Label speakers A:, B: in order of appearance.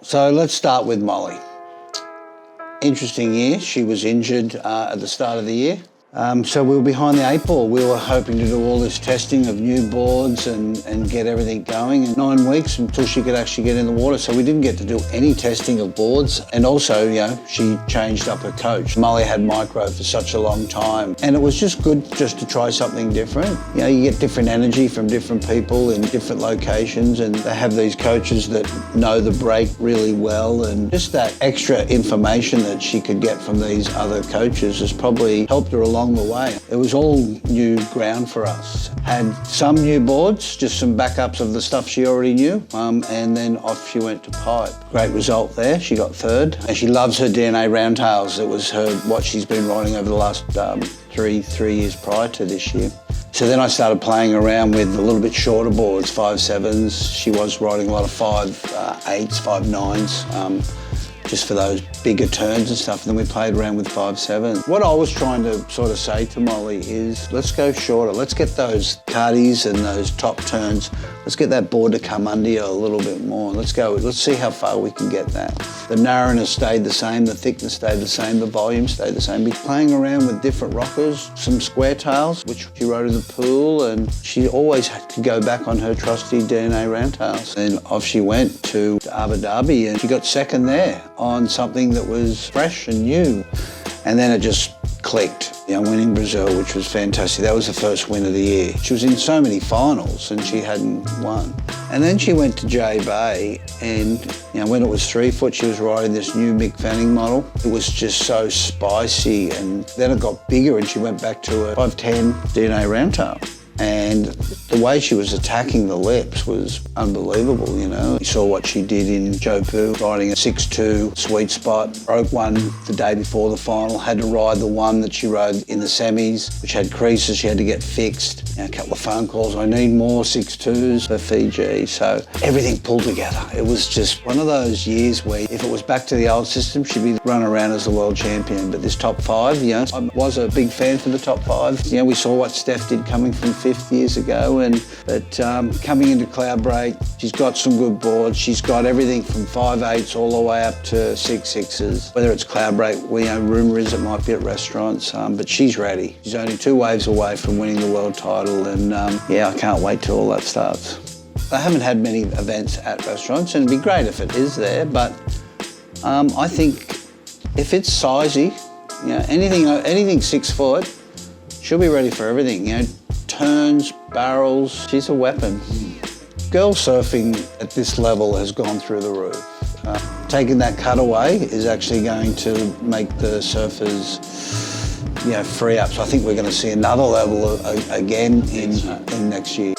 A: So let's start with Molly. Interesting year. She was injured at the start of the year. So we were behind the 8 ball. We were hoping to do all this testing of new boards and get everything going in 9 weeks until she could actually get in the water. So we didn't get to do any testing of boards. And also, she changed up her coach. Molly had micro for such a long time. And it was just good just to try something different. You get different energy from different people in different locations, and they have these coaches that know the break really well, and just that extra information that she could get from these other coaches has probably helped her along the way. It was all new ground for us. Had some new boards, just some backups of the stuff she already knew, and then off she went to pipe. Great result there. She got 3rd, and she loves her DNA roundtails. It was what she's been riding over the last three years prior to this year. So then I started playing around with a little bit shorter boards, 5.7s. She was riding a lot of 5.8s, 5.9s. Just for those bigger turns and stuff, and then we played around with 5.7. What I was trying to sort of say to Molly is, let's go shorter. Let's get those cardies and those top turns. Let's get that board to come under you a little bit more. Let's see how far we can get that. The narrowness stayed the same, the thickness stayed the same, the volume stayed the same. Be playing around with different rockers, some square tails, which she rode in the pool, and she always had to go back on her trusty DNA roundtails. And off she went to Abu Dhabi, and she got 2nd there on something that was fresh and new. And then it just clicked, winning Brazil, which was fantastic. That was the first win of the year. She was in so many finals and she hadn't won. And then she went to J Bay, and when it was 3 foot, she was riding this new Mick Fanning model. It was just so spicy, and then it got bigger and she went back to a 510 DNA roundtail. And the way she was attacking the lips was unbelievable, You saw what she did in Jopu, riding a 6.2 sweet spot, broke one the day before the final, had to ride the one that she rode in the semis, which had creases she had to get fixed. A couple of phone calls, I need more 6.2s for Fiji. So everything pulled together. It was just one of those years where if it was back to the old system, she'd be run around as the world champion. But this top 5, I was a big fan for the top 5. We saw what Steph did coming from 5th years ago, but coming into Cloudbreak, she's got some good boards. She's got everything from 5.8s all the way up to 6.6s. Whether it's Cloudbreak, rumour is it might be at restaurants, but she's ready. She's only 2 waves away from winning the world title, and I can't wait till all that starts. I haven't had many events at restaurants, and it'd be great if it is there, but I think if it's sizey, anything 6 foot, she'll be ready for everything, turns, barrels, she's a weapon. Girl surfing at this level has gone through the roof. Taking that cutaway is actually going to make the surfers, free up. So I think we're going to see another level again in next year.